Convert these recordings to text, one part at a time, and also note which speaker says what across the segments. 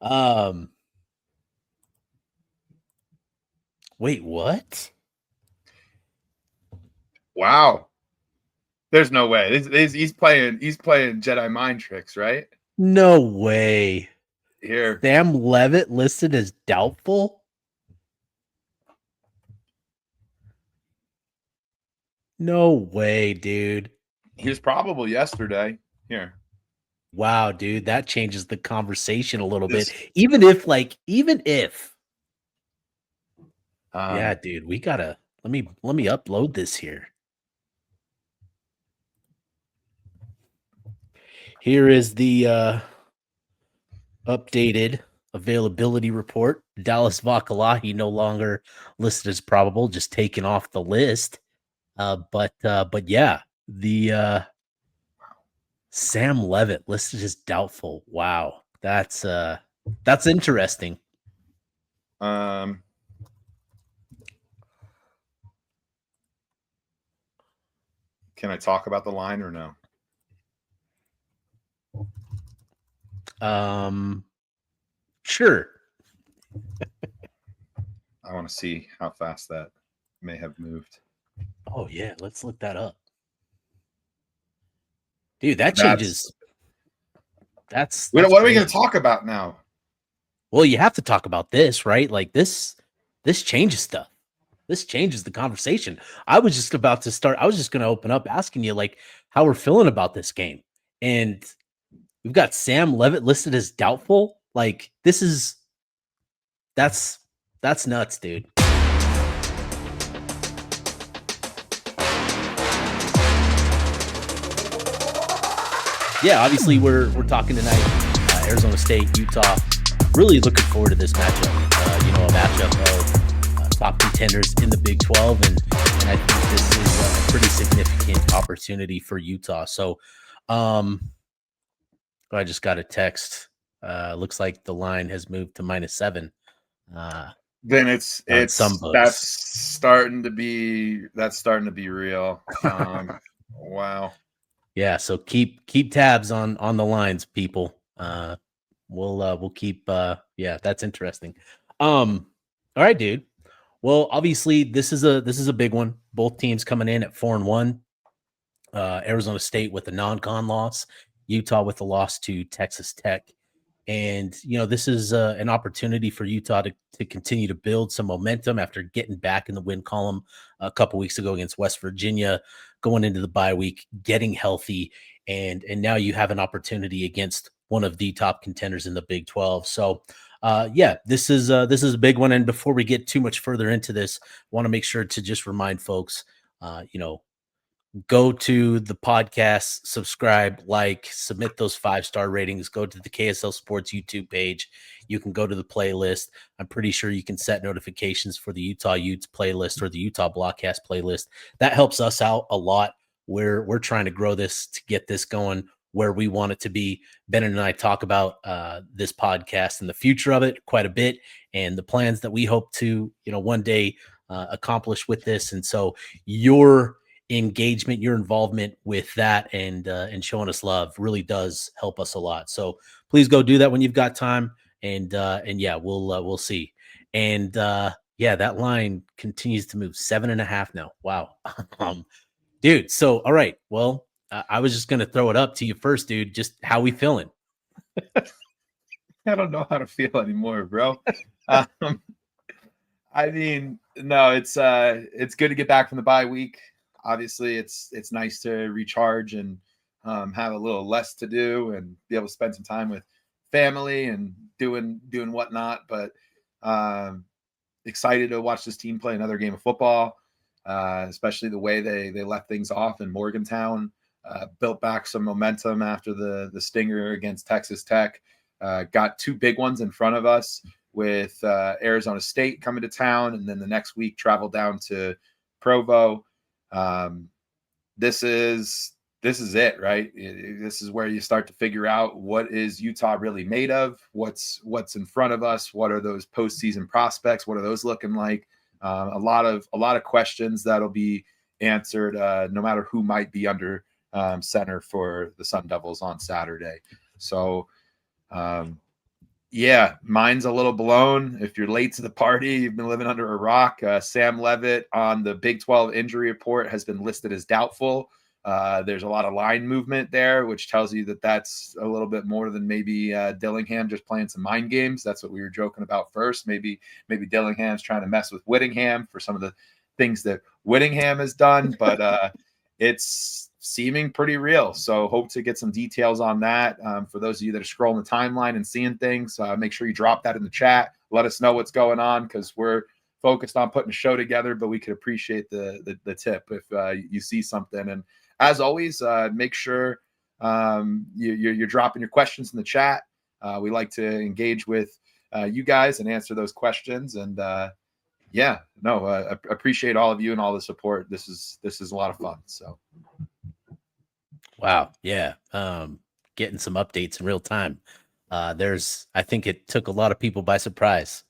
Speaker 1: Um, wait, what?
Speaker 2: Wow. There's no way. He's playing Jedi mind tricks, right?
Speaker 1: No way.
Speaker 2: Here.
Speaker 1: Sam Leavitt listed as doubtful? No way, dude.
Speaker 2: He was probable yesterday. Here.
Speaker 1: Wow, dude, that changes the conversation a little bit.
Speaker 2: This
Speaker 1: Even if yeah,
Speaker 2: um
Speaker 1: dude, we gotta let me upload this here. Here is the updated availability report. Dallas Vakalahi no longer listed as probable, just taken off the list. But yeah, the Sam Leavitt listed as doubtful. Wow, that's interesting.
Speaker 2: um can I talk about the line or no?
Speaker 1: Sure.
Speaker 2: I want to see how fast that may have moved.
Speaker 1: Oh yeah, let's look that up. Dude, that
Speaker 2: That's
Speaker 1: changes. That's
Speaker 2: what
Speaker 1: that's
Speaker 2: are we going to
Speaker 1: crazy.
Speaker 2: talk about now?
Speaker 1: Well, you have to talk about this, right? Like this changes stuff. This changes the conversation. I was just about to start. I was just going to open up asking you like how we're feeling about this game. And we've got Sam Leavitt listed as doubtful. Like this is that's that's nuts, dude. Yeah, obviously we're talking tonight. Arizona State, Utah. Really looking forward to this matchup. A matchup of top contenders in the Big 12, and I think this is a pretty significant opportunity for Utah. So, I just got a text. Looks like the line has moved to -7.
Speaker 2: Then
Speaker 1: On some
Speaker 2: that's
Speaker 1: books.
Speaker 2: starting to be real. Wow.
Speaker 1: Yeah, so keep tabs on the lines, people. We'll keep yeah, that's interesting. All right, dude. Well, obviously this is a big one. Both teams coming in at 4-1. Arizona State with a non-con loss, Utah with a loss to Texas Tech. And this is an opportunity for Utah to continue to build some momentum after getting back in the win column a couple weeks ago against West Virginia, going into the bye week, getting healthy, and now you have an opportunity against one of the top contenders in the Big 12. So, yeah, this is a big one. And before we get too much further into this, I want to make sure to just remind folks, go to the podcast, subscribe, like, submit those 5-star ratings, go to the KSL Sports YouTube page. You can go to the playlist. I'm pretty sure you can set notifications for the Utah Utes playlist or the Utah Blockcast playlist. That helps us out a lot. We're trying to grow this to get this going where we want it to be. Bennett and I talk about this podcast and the future of it quite a bit and the plans that we hope to, one day accomplish with this. And so your engagement, your involvement with that, and showing us love really does help us a lot. So please go do that when you've got time. And yeah, we'll see. And yeah, that line continues to move 7.5 now. Wow. Dude. So all right. Well, I was just gonna throw it up to you first, dude. Just how we feeling?
Speaker 2: I don't know how to feel anymore, bro. Um, I mean, no, it's good to get back from the bye week. Obviously, it's nice to recharge and have a little less to do and be able to spend some time with family and doing whatnot. But um, excited to watch this team play another game of football, especially the way they left things off in Morgantown. Built back some momentum after the stinger against Texas Tech. Got two big ones in front of us with Arizona State coming to town, and then the next week travel down to Provo. Um, this is it, right? This is where you start to figure out what is Utah really made of, what's in front of us, what are those postseason prospects, what are those looking like? A lot of questions that'll be answered, no matter who might be under center for the Sun Devils on Saturday. So, Yeah, mine's a little blown. If you're late to the party, you've been living under a rock. Sam Leavitt on the Big 12 injury report has been listed as doubtful. There's a lot of line movement there, which tells you that that's a little bit more than maybe Dillingham just playing some mind games. That's what we were joking about first. Maybe Dillingham's trying to mess with Whittingham for some of the things that Whittingham has done, but it's seeming pretty real. So hope to get some details on that. For those of you that are scrolling the timeline and seeing things, make sure you drop that in the chat. Let us know what's going on, because we're focused on putting a show together, but we could appreciate the tip if you see something. And as always, make sure you're dropping your questions in the chat. We like to engage with you guys and answer those questions. And appreciate all of you and all the support. This is a lot of fun. So.
Speaker 1: Wow. Yeah. Getting some updates in real time. I think it took a lot of people by surprise,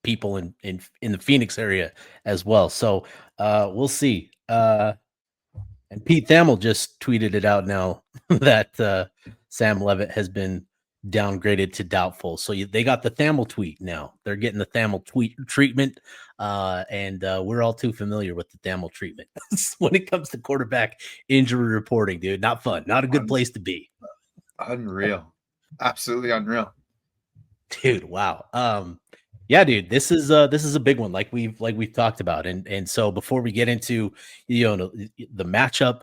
Speaker 1: people in the Phoenix area as well. So we'll see. And Pete Thamel just tweeted it out now that Sam Leavitt has been downgraded to doubtful. So they got the Thamel tweet now. They're getting the Thamel tweet treatment. And we're all too familiar with the Thamel treatment when it comes to quarterback injury reporting, dude. Not fun. Not a good place to be.
Speaker 2: Unreal. Absolutely unreal.
Speaker 1: Dude, wow. Yeah, dude, this is a big one, like we've talked about. And so before we get into the matchup,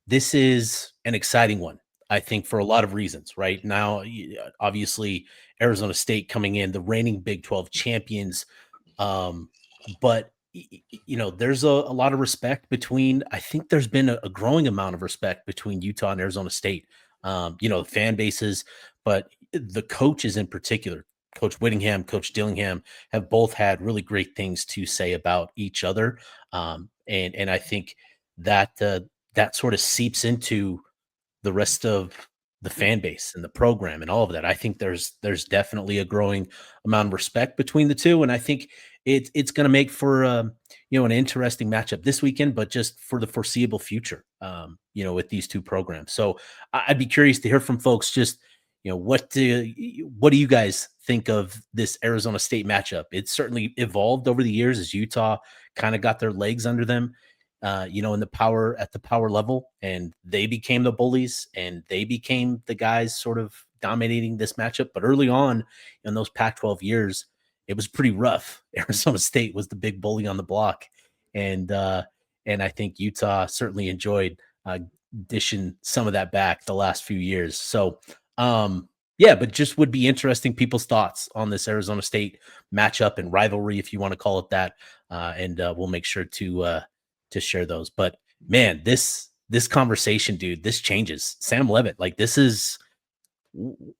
Speaker 1: this is an exciting one, I think, for a lot of reasons. Right now, obviously, Arizona State coming in, the reigning Big 12 champions. But there's a lot of respect between. I think there's been a growing amount of respect between Utah and Arizona State. The fan bases, but the coaches in particular, Coach Whittingham, Coach Dillingham, have both had really great things to say about each other. And I think that that sort of seeps into the rest of the fan base and the program and all of that. I think there's definitely a growing amount of respect between the two, and I think it's going to make for an interesting matchup this weekend, but just for the foreseeable future. With these two programs. So I'd be curious to hear from folks. Just what do you guys think of this Arizona State matchup? It's certainly evolved over the years as Utah kind of got their legs under them. In the power level, and they became the bullies and they became the guys sort of dominating this matchup. But early on in those Pac-12 years, it was pretty rough. Arizona State was the big bully on the block. And I think Utah certainly enjoyed dishing some of that back the last few years. So, but just would be interesting people's thoughts on this Arizona State matchup and rivalry, if you want to call it that. And we'll make sure to share those. But man, this conversation, dude, this changes. Sam Leavitt, like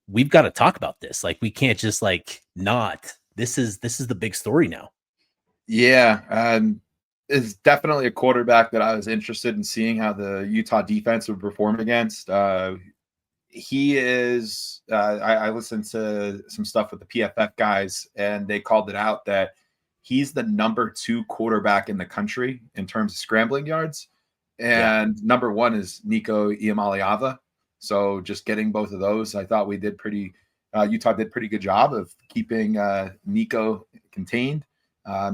Speaker 1: we've got to talk about this. Like we can't just not. This is the big story now.
Speaker 2: Yeah, it's definitely a quarterback that I was interested in seeing how the Utah defense would perform against. He is. I listened to some stuff with the PFF guys, and they called it out that he's the number 2 quarterback in the country in terms of scrambling yards. And number 1 is Nico Iamaleava. So just getting both of those, I thought Utah did pretty good job of keeping Nico contained.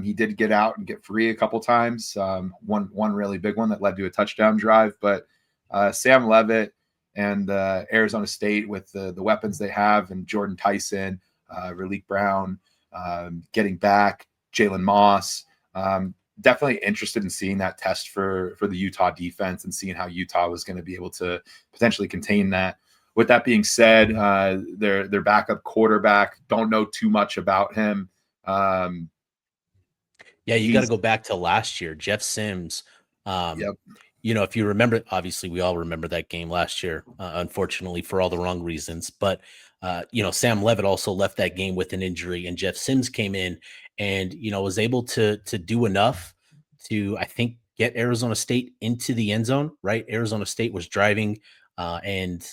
Speaker 2: He did get out and get free a couple times. One really big one that led to a touchdown drive. But Sam Leavitt and Arizona State, with the weapons they have, and Jordan Tyson, Raleek Brown, getting back, Jalen Moss, definitely interested in seeing that test for the Utah defense and seeing how Utah was going to be able to potentially contain that. With that being said, their backup quarterback, don't know too much about him.
Speaker 1: You got to go back to last year, Jeff Sims.
Speaker 2: Yep.
Speaker 1: If you remember, obviously we all remember that game last year, unfortunately for all the wrong reasons. But Sam Leavitt also left that game with an injury, and Jeff Sims came in and was able to do enough to, I think, get Arizona State into the end zone. Right, Arizona State was driving, and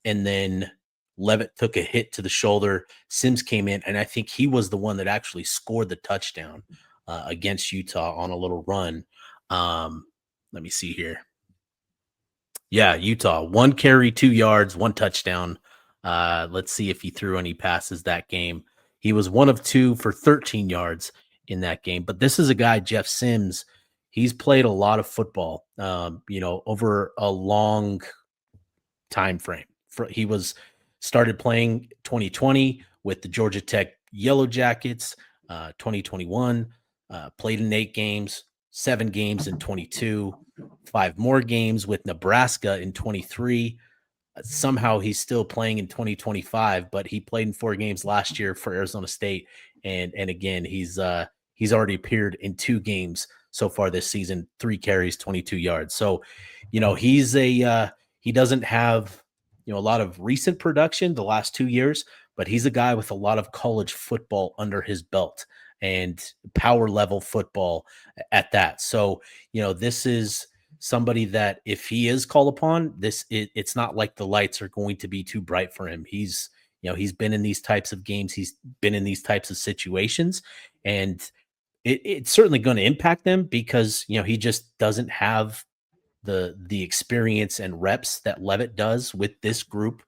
Speaker 1: then Leavitt took a hit to the shoulder. Sims came in, and I think he was the one that actually scored the touchdown against Utah on a little run. Let me see here. Yeah, Utah, 1 carry, 2 yards, 1 touchdown. Let's see if he threw any passes that game. He was 1 of 2 for 13 yards in that game. But this is a guy, Jeff Sims. He's played a lot of football, over a long time frame. He was started playing 2020 with the Georgia Tech Yellow Jackets, 2021, played in 8 games, 7 games in 22, 5 more games with Nebraska in 23. Somehow he's still playing in 2025, but he played in 4 games last year for Arizona State. And again, he's already appeared in 2 games so far this season, 3 carries, 22 yards. So, he doesn't have, a lot of recent production the last 2 years, but he's a guy with a lot of college football under his belt and power level football at that. So, this is somebody that if he is called upon, it's not like the lights are going to be too bright for him. He's been in these types of games, he's been in these types of situations, and it's certainly going to impact them because he just doesn't have the experience and reps that Leavitt does with this group,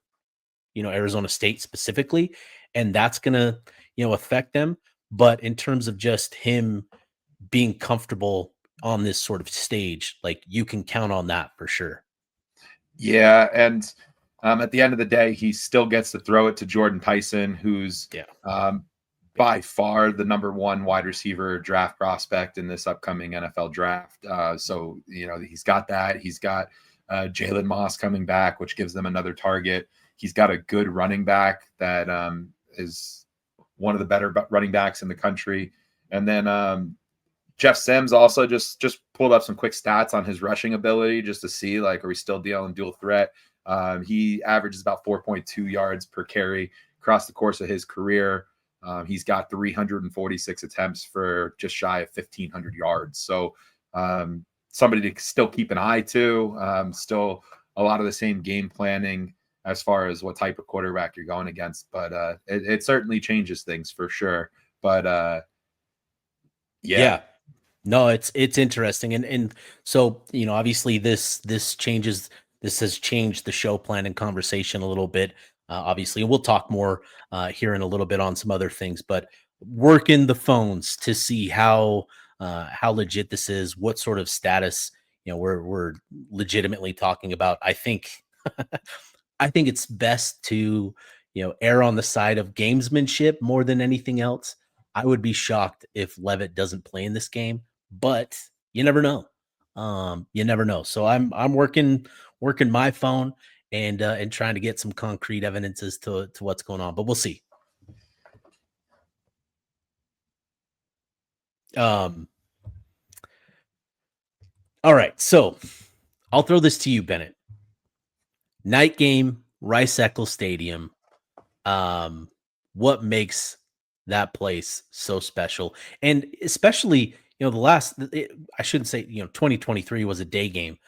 Speaker 1: Arizona State specifically, and that's going to affect them. But in terms of just him being comfortable on this sort of stage, like you can count on that for sure.
Speaker 2: Yeah, and at the end of the day, he still gets to throw it to Jordan Tyson, who's by far the number 1 wide receiver draft prospect in this upcoming NFL draft. So he's got that. He's got Jalen Moss coming back, which gives them another target. He's got a good running back that is one of the better running backs in the country, and then Jeff Sims also just pulled up some quick stats on his rushing ability just to see, like, are we still dealing dual threat? He averages about 4.2 yards per carry across the course of his career. He's got 346 attempts for just shy of 1,500 yards. So somebody to still keep an eye to. Still a lot of the same game planning as far as what type of quarterback you're going against. But it certainly changes things for sure. But
Speaker 1: yeah. No, it's interesting. And so, obviously this has changed the show plan and conversation a little bit. Obviously, we'll talk more here in a little bit on some other things, but working the phones to see how legit this is, what sort of status, we're legitimately talking about. I think it's best to, err on the side of gamesmanship more than anything else. I would be shocked if Leavitt doesn't play in this game, but you never know. You never know. So I'm working my phone and trying to get some concrete evidence as to what's going on, but we'll see. All right. So I'll throw this to you, Bennett. Night game, Rice-Eccles Stadium. What makes that place so special? And especially, I shouldn't say, 2023 was a day game,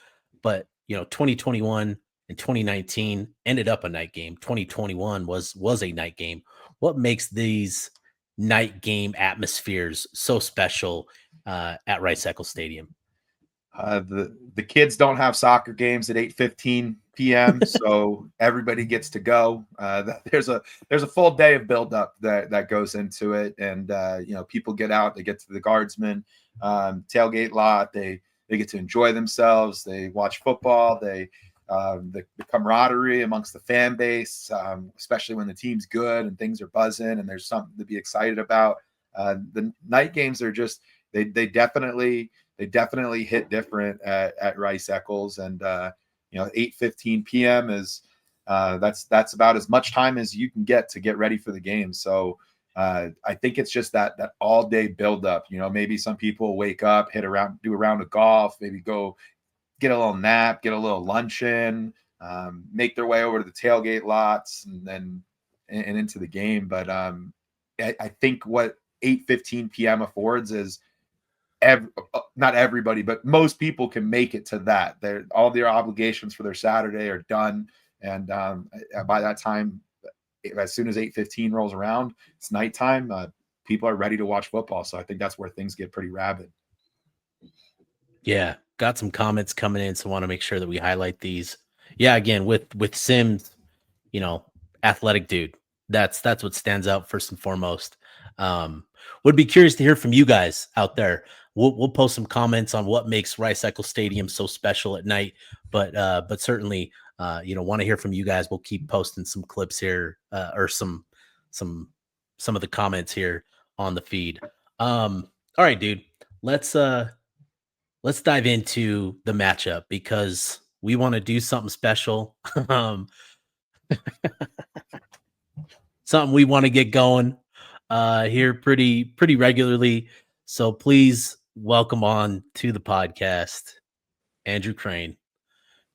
Speaker 1: but 2021 and 2019 ended up a night game. 2021 was a night game. What makes these night game atmospheres so special at Rice-Eccles Stadium?
Speaker 2: The kids don't have soccer games at 8:15 p.m., so everybody gets to go. There's a full day of buildup that goes into it, and people get out. They get to the Guardsman tailgate lot. They get to enjoy themselves. They watch football. The camaraderie amongst the fan base, especially when the team's good and things are buzzing and there's something to be excited about. The night games are just they definitely hit different at Rice-Eccles, and 8:15 p.m. is that's about as much time as you can get to get ready for the game. So I think it's just that all day buildup. Maybe some people wake up, do a round of golf, maybe go get a little nap, get a little lunch in, make their way over to the tailgate lots, and then into the game. But I think what 8:15 p.m. affords is not everybody, but most people can make it to that. All their obligations for their Saturday are done, and by that time, as soon as 8:15 rolls around, it's nighttime. People are ready to watch football, so I think that's where things get pretty rabid.
Speaker 1: Yeah, got some comments coming in, so want to make sure that we highlight these. Yeah, again with Sims, athletic dude. That's what stands out first and foremost. Would be curious to hear from you guys out there. We'll post some comments on what makes Rice Eccles Stadium so special at night, but certainly want to hear from you guys. We'll keep posting some clips here or some of the comments here on the feed. All right, dude. Let's dive into the matchup because we want to do something special. Something we want to get going here pretty regularly. So please welcome on to the podcast, Andrew Crane,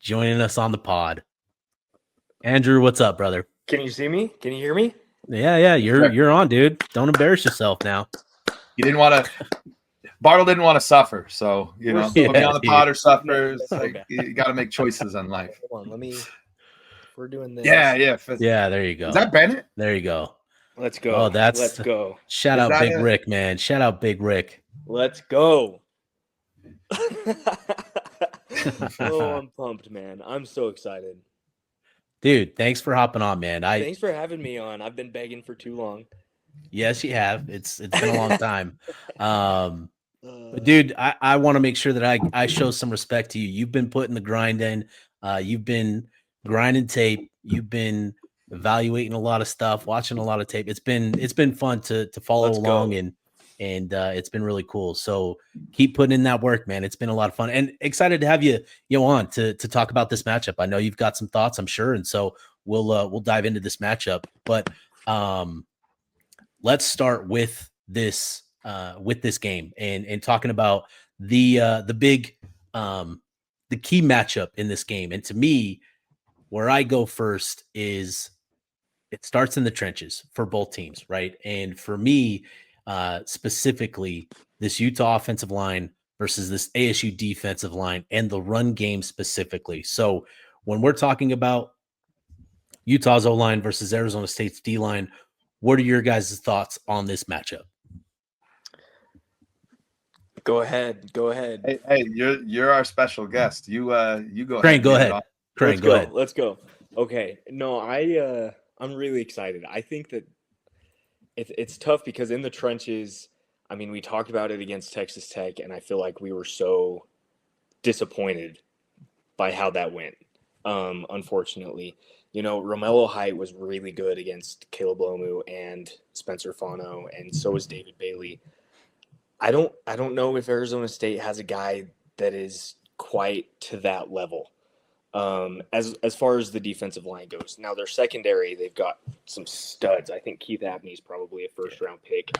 Speaker 1: joining us on the pod. Andrew, what's up, brother?
Speaker 3: Can you see me? Can you hear me?
Speaker 1: Yeah, you're on, dude. Don't embarrass yourself now.
Speaker 2: You didn't want to. Bartle didn't want to suffer, so put me on the pod or suffer. It's like you got to make choices in life.
Speaker 3: Hold on, we're doing this.
Speaker 2: Yeah.
Speaker 1: Yeah, there you go.
Speaker 2: Is that Bennett?
Speaker 1: There you go.
Speaker 3: Let's go.
Speaker 1: Oh,
Speaker 3: let's go.
Speaker 1: Shout out Big Rick, man. Shout out Big Rick.
Speaker 3: Let's go. Oh, I'm pumped, man. I'm so excited.
Speaker 1: Dude, thanks for hopping on, man.
Speaker 3: Thanks for having me on. I've been begging for too long.
Speaker 1: Yes, you have. It's been a long time. But dude, I want to make sure that I show some respect to you. You've been putting the grind in. You've been grinding tape. You've been evaluating a lot of stuff, watching a lot of tape. It's been fun to follow along and it's been really cool. So keep putting in that work, man. It's been a lot of fun and excited to have you on to talk about this matchup. I know you've got some thoughts, I'm sure, and so we'll dive into this matchup. But let's start with this game and talking about the big the key matchup in this game. And to me, where I go first is it starts in the trenches for both teams, right? And for me, specifically, this Utah offensive line versus this ASU defensive line and the run game specifically. So when we're talking about Utah's O-line versus Arizona State's D-line, what are your guys' thoughts on this matchup?
Speaker 3: Go ahead.
Speaker 2: Hey, you're our special guest. You go
Speaker 1: Crane,
Speaker 2: ahead.
Speaker 1: Go ahead. Crane, go ahead.
Speaker 3: Let's go. Okay. No, I'm really excited. I think that it's tough because in the trenches, I mean, we talked about it against Texas Tech, and I feel like we were so disappointed by how that went. Unfortunately, Romello Height was really good against Caleb Lomu and Spencer Fano, and so was David Bailey. I don't know if Arizona State has a guy that is quite to that level. As far as the defensive line goes. Now their secondary, they've got some studs. I think Keith Abney's probably a first-round pick.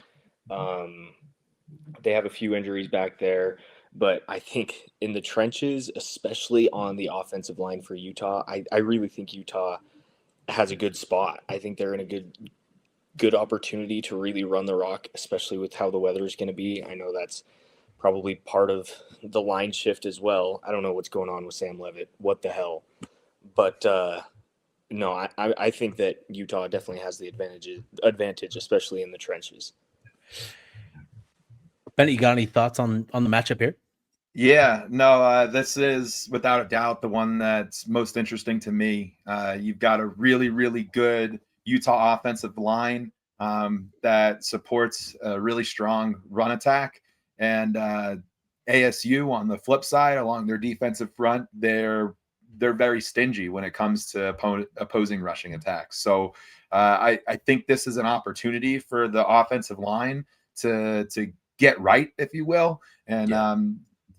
Speaker 3: They have a few injuries back there, but I think in the trenches, especially on the offensive line for Utah, I really think Utah has a good spot. I think they're in a good opportunity to really run the rock, especially with how the weather is going to be. I know that's probably part of the line shift as well. I don't know what's going on with Sam Leavitt. What the hell? But no, I think that Utah definitely has the advantage, especially in the trenches.
Speaker 1: Bennett, you got any thoughts on the matchup here?
Speaker 2: Yeah, no, this is without a doubt the one that's most interesting to me. You've got a really, really good Utah offensive line that supports a really strong run attack. And ASU on the flip side, along their defensive front, they're very stingy when it comes to opposing rushing attacks. So I think this is an opportunity for the offensive line to get right, if you will. And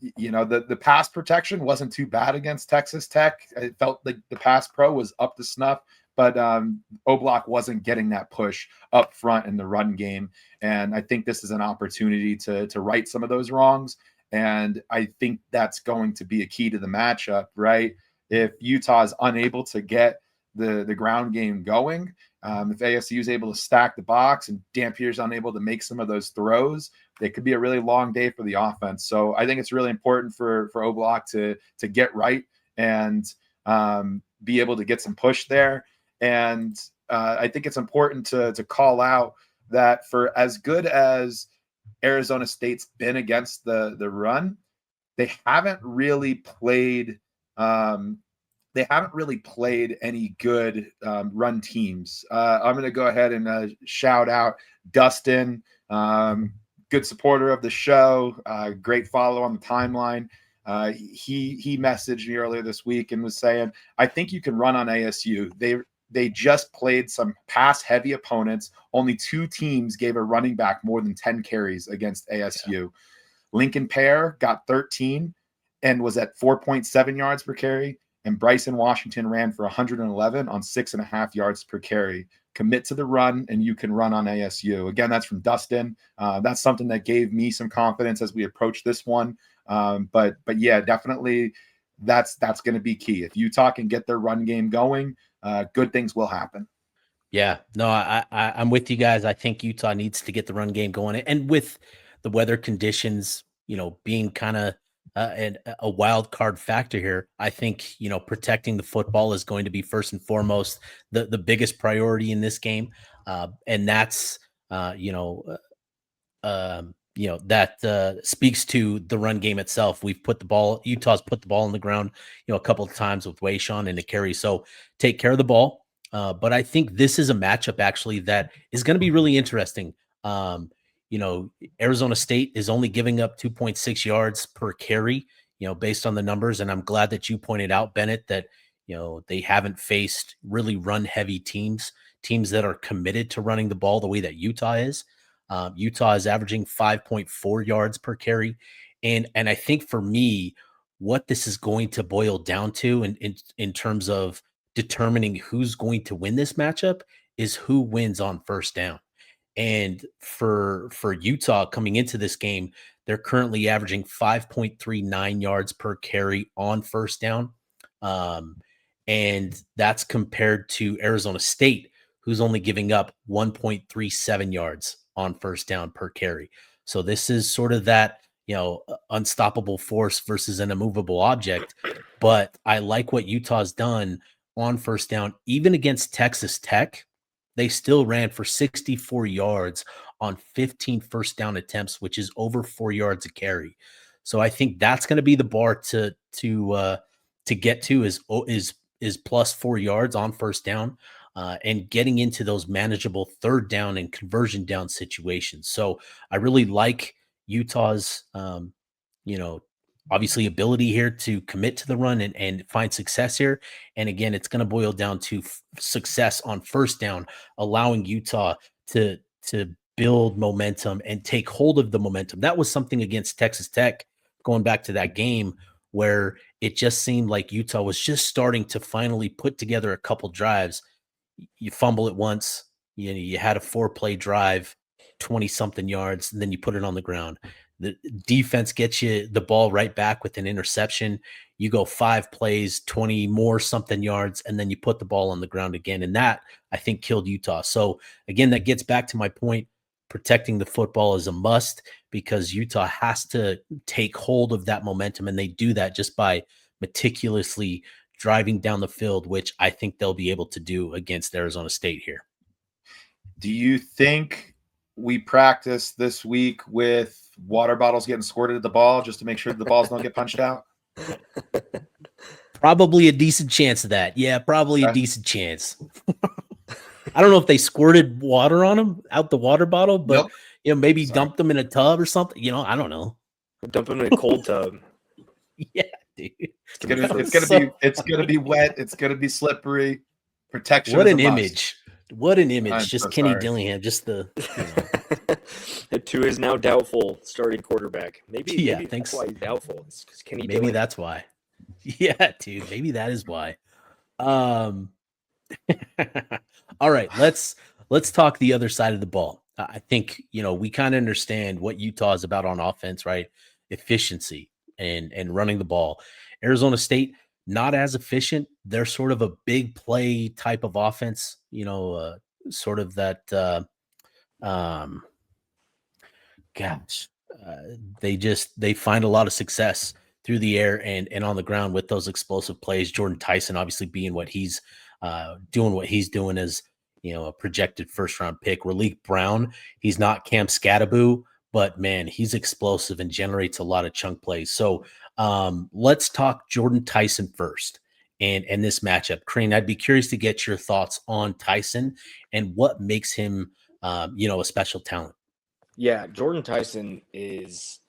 Speaker 2: the pass protection wasn't too bad against Texas Tech. It felt like the pass pro was up to snuff, but O'Block wasn't getting that push up front in the run game. And I think this is an opportunity to right some of those wrongs. And I think that's going to be a key to the matchup, right? If Utah is unable to get the ground game going, if ASU is able to stack the box and Dampier's unable to make some of those throws, it could be a really long day for the offense. So I think it's really important for O'Block to get right and be able to get some push there. And I think it's important to call out that for as good as Arizona State's been against the run, they haven't really played they haven't really played any good run teams. I'm going to go ahead and shout out Dustin, good supporter of the show, great follow on the timeline. He messaged me earlier this week and was saying, I think you can run on ASU. They just played some pass-heavy opponents. Only 2 teams gave a running back more than 10 carries against ASU. Yeah. Lincoln Pear got 13 and was at 4.7 yards per carry. And Bryson Washington ran for 111 on 6.5 yards per carry. Commit to the run, and you can run on ASU. Again, that's from Dustin. That's something that gave me some confidence as we approach this one. But yeah, definitely that's going to be key. If Utah can get their run game going, good things will happen.
Speaker 1: Yeah, no, I'm with you guys. I think Utah needs to get the run game going, and with the weather conditions, being kind of a wild card factor here, I think protecting the football is going to be first and foremost the biggest priority in this game, and that's that speaks to the run game itself. Utah's put the ball on the ground, a couple of times with Wayshawn and the carry. So take care of the ball. But I think this is a matchup actually that is going to be really interesting. Arizona State is only giving up 2.6 yards per carry, based on the numbers. And I'm glad that you pointed out, Bennett, that, they haven't faced really run heavy teams that are committed to running the ball the way that Utah is. Utah is averaging 5.4 yards per carry. And I think for me, what this is going to boil down to in terms of determining who's going to win this matchup is who wins on first down. And for Utah coming into this game, they're currently averaging 5.39 yards per carry on first down. And that's compared to Arizona State, who's only giving up 1.37 yards on first down per carry. So this is sort of that, unstoppable force versus an immovable object. But I like what Utah's done on first down. Even against Texas Tech, they still ran for 64 yards on 15 first down attempts, which is over 4 yards a carry. So I think that's going to be the bar to get to is plus 4 yards on first down. And getting into those manageable third down and conversion down situations. So I really like Utah's, obviously ability here to commit to the run and find success here. And again, it's going to boil down to success on first down, allowing Utah to build momentum and take hold of the momentum. That was something against Texas Tech, going back to that game where it just seemed like Utah was just starting to finally put together a couple drives. You fumble it once, you had a 4-play drive, 20-something yards, and then you put it on the ground. The defense gets you the ball right back with an interception. You go 5 plays, 20 more something yards, and then you put the ball on the ground again. And that, I think, killed Utah. So, again, that gets back to my point. Protecting the football is a must because Utah has to take hold of that momentum, and they do that just by meticulously driving down the field, which I think they'll be able to do against Arizona State here.
Speaker 2: Do you think we practice this week with water bottles getting squirted at the ball just to make sure the balls don't get punched out?
Speaker 1: Probably a decent chance of that. Yeah, probably a decent chance. I don't know if they squirted water on them out the water bottle, but maybe dumped them in a tub or something. I don't know.
Speaker 3: Dump them in a cold tub.
Speaker 1: Yeah, dude.
Speaker 2: It's gonna be wet. It's gonna be slippery. Protection.
Speaker 1: What an image! What an image!
Speaker 2: I'm
Speaker 1: just
Speaker 2: so
Speaker 1: Kenny
Speaker 2: sorry.
Speaker 1: Dillingham, just the.
Speaker 3: To his now doubtful starting quarterback. Maybe
Speaker 1: thanks.
Speaker 3: That's why he's doubtful. It's because Kenny.
Speaker 1: Maybe
Speaker 3: Dillingham.
Speaker 1: That's why. Yeah, dude. Maybe that is why. All right, let's talk the other side of the ball. I think we kind of understand what Utah is about on offense, right? Efficiency and running the ball. Arizona State, not as efficient. They're sort of a big play type of offense, sort of that they find a lot of success through the air and on the ground with those explosive plays. Jordan Tyson obviously being what he's doing as a projected first round pick. Raleek Brown, he's not Cam Scattaboo, but man, he's explosive and generates a lot of chunk plays. So let's talk Jordan Tyson first. and this matchup. Crane, I'd be curious to get your thoughts on Tyson and what makes him, a special talent.
Speaker 3: Yeah, Jordan Tyson is,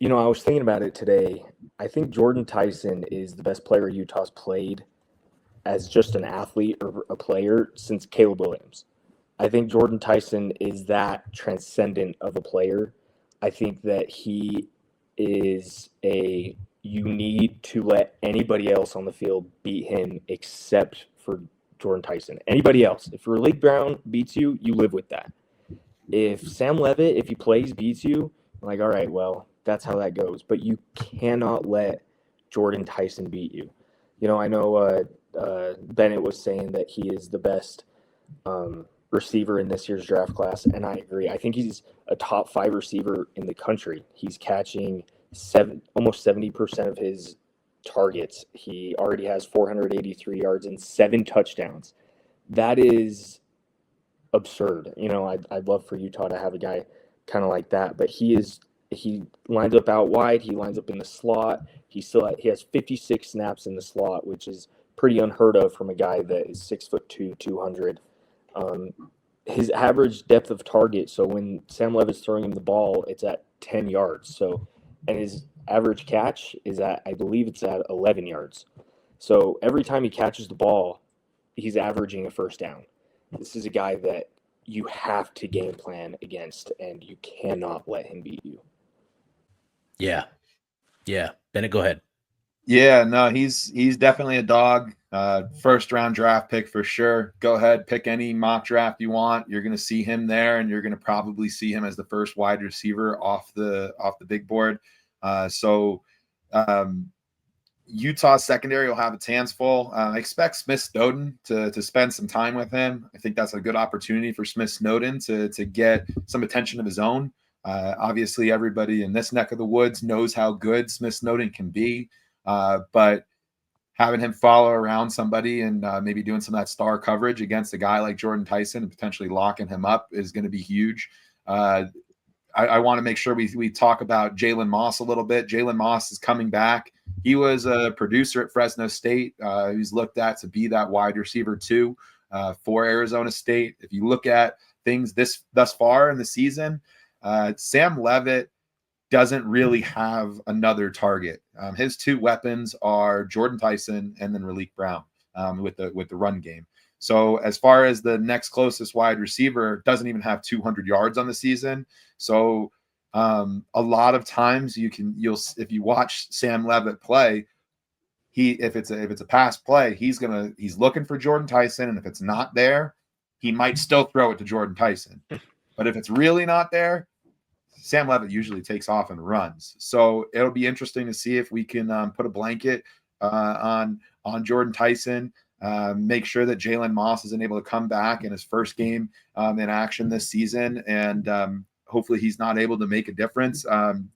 Speaker 3: I was thinking about it today. I think Jordan Tyson is the best player Utah's played as just an athlete or a player since Caleb Williams. I think Jordan Tyson is that transcendent of a player. I think that you need to let anybody else on the field beat him except for Jordan Tyson. Anybody else, if Raleigh Brown beats you, you live with that. If Sam Leavitt, if he plays, beats you, I'm like, all right, well, that's how that goes. But you cannot let Jordan Tyson beat you. I know Bennett was saying that he is the best receiver in this year's draft class, and I agree. I think he's a top 5 receiver in the country. He's catching almost 70% of his targets. He already has 483 yards and 7 touchdowns. That is absurd. I'd love for Utah to have a guy kind of like that, but he lines up out wide. He lines up in the slot. He has 56 snaps in the slot, which is pretty unheard of from a guy that is 6'2", 200. His average depth of target, so when Sam Leavitt's throwing him the ball, it's at 10 yards. So, and his average catch is I believe it's at 11 yards. So every time he catches the ball, he's averaging a first down. This is a guy that you have to game plan against, and you cannot let him beat you.
Speaker 1: Yeah. Bennett, go ahead.
Speaker 2: Yeah, no, he's definitely a dog. First round draft pick for sure. Go ahead, pick any mock draft you want. You're going to see him there, and you're going to probably see him as the first wide receiver off the big board. Utah secondary will have its hands full. I expect Smith Snowden to spend some time with him. I think that's a good opportunity for Smith Snowden to get some attention of his own. Obviously, everybody in this neck of the woods knows how good Smith Snowden can be, but having him follow around somebody and maybe doing some of that star coverage against a guy like Jordan Tyson and potentially locking him up is going to be huge. I want to make sure we talk about Jalen Moss a little bit. Jalen Moss is coming back. He was a producer at Fresno State. He's looked at to be that wide receiver too for Arizona State. If you look at things thus far in the season, Sam Leavitt doesn't really have another target. His 2 weapons are Jordan Tyson and then Raleigh Brown with the run game. So as far as the next closest wide receiver, doesn't even have 200 yards on the season. So a lot of times if you watch Sam Leavitt play, if it's a pass play, he's looking for Jordan Tyson, and if it's not there, he might still throw it to Jordan Tyson. But if it's really not there, Sam Leavitt usually takes off and runs. So it'll be interesting to see if we can put a blanket on Jordan Tyson. Make sure that Jalen Moss isn't able to come back in his first game in action this season, and hopefully he's not able to make a difference.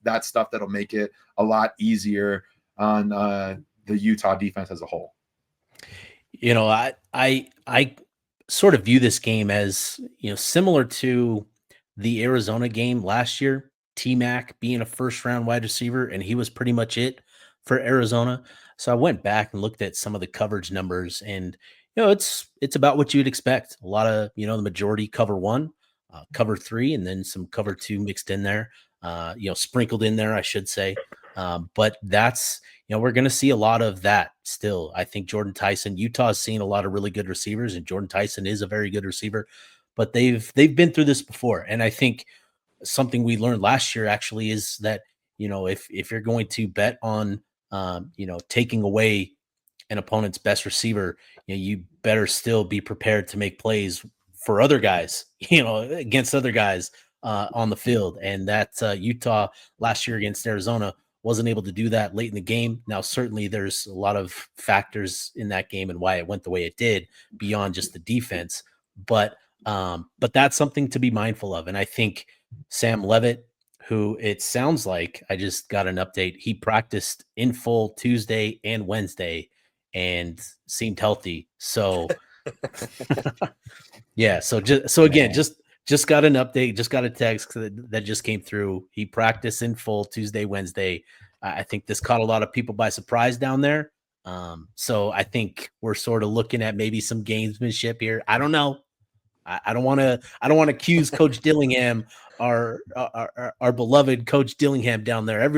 Speaker 2: That's stuff that'll make it a lot easier on the Utah defense as a whole.
Speaker 1: I sort of view this game as similar to the Arizona game last year. T-Mac being a first-round wide receiver, and he was pretty much it for Arizona. So I went back and looked at some of the coverage numbers, and it's about what you'd expect. A lot of the majority cover 1, cover 3, and then some cover 2 mixed in there, sprinkled in there, I should say. But that's we're going to see a lot of that still. I think Jordan Tyson, Utah's seen a lot of really good receivers, and Jordan Tyson is a very good receiver. But they've been through this before, and I think something we learned last year actually is that if you're going to bet on taking away an opponent's best receiver, you better still be prepared to make plays for other guys, against other guys on the field. And that Utah last year against Arizona wasn't able to do that late in the game. Now, certainly there's a lot of factors in that game and why it went the way it did beyond just the defense. But that's something to be mindful of. And I think Sam Leavitt, who it sounds like, I just got an update, he practiced in full Tuesday and Wednesday and seemed healthy. So yeah. So again, just got an update, just got a text that just came through. He practiced in full Tuesday, Wednesday. I think this caught a lot of people by surprise down there. So I think we're sort of looking at maybe some gamesmanship here. I don't know. I don't want to accuse Coach Dillingham, our beloved Coach Dillingham down there.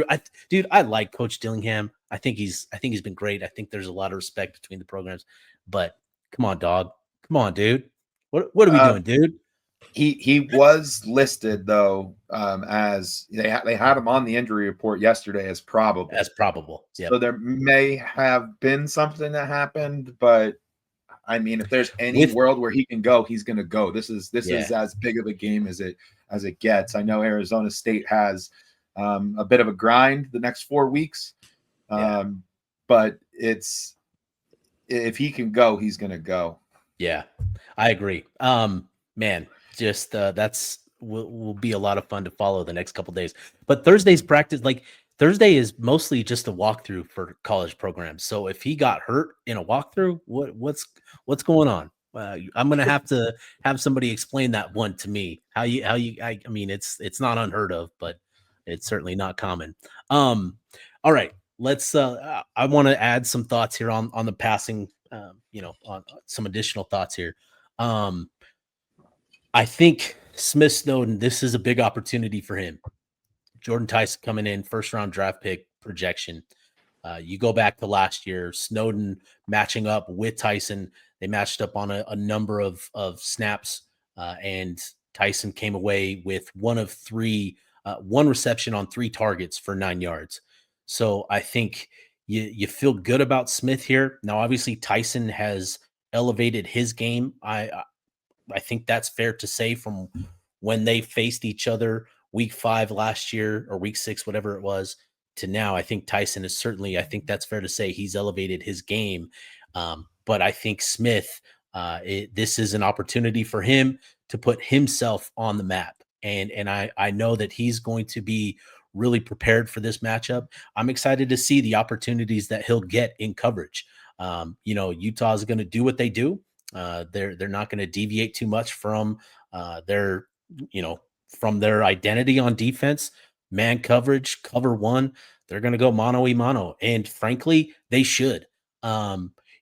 Speaker 1: Dude, I like Coach Dillingham. I think he's been great. I think there's a lot of respect between the programs. But come on, dog. Come on, dude. What are we doing, dude?
Speaker 2: He was listed though as they had him on the injury report yesterday as probable.
Speaker 1: As probable. Yep.
Speaker 2: So there may have been something that happened, but I mean, if there's any world where he can go, he's going to go. This is as big of a game as it gets. I know Arizona State has a bit of a grind the next 4 weeks, but if he can go, he's going to go.
Speaker 1: Yeah, I agree. Man, just that's will be a lot of fun to follow the next couple of days. But Thursday's practice, like Thursday, is mostly just a walkthrough for college programs. So if he got hurt in a walkthrough, what's going on? I'm gonna have to have somebody explain that one to me. I mean, it's not unheard of, but it's certainly not common. All right, let's. I want to add some thoughts here on the passing. On some additional thoughts here. I think Smith Snowden, this is a big opportunity for him. Jordan Tyson coming in, first round draft pick projection. You go back to last year, Snowden matching up with Tyson. They matched up on a number of snaps, and Tyson came away with one reception on 3 targets for 9 yards. So I think you feel good about Smith here. Now, obviously, Tyson has elevated his game. I think that's fair to say from when they faced each other week 5 last year or week 6, whatever it was, to now. I think Tyson is certainly, I think that's fair to say he's elevated his game. But I think Smith, this is an opportunity for him to put himself on the map. And I know that he's going to be really prepared for this matchup. I'm excited to see the opportunities that he'll get in coverage. Utah is going to do what they do. They're not going to deviate too much from their identity on defense. Man coverage, cover one, they're going to go mano-a-mano, and frankly, they should.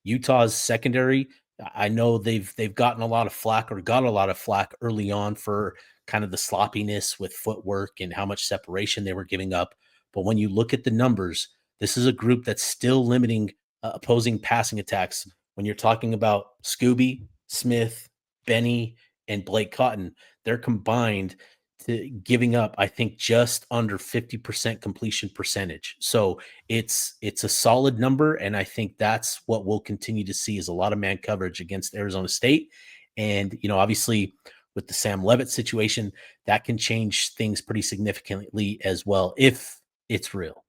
Speaker 1: Utah's secondary, I know they've gotten a lot of flack, or got a lot of flack early on for kind of the sloppiness with footwork and how much separation they were giving up. But when you look at the numbers, this is a group that's still limiting opposing passing attacks. When you're talking about Scooby, Smith, Benny, and Blake Cotton, they're combined to giving up, I think, just under 50% completion percentage. So it's a solid number, and I think that's what we'll continue to see is a lot of man coverage against Arizona State. And, obviously with the Sam Leavitt situation, that can change things pretty significantly as well, if it's real.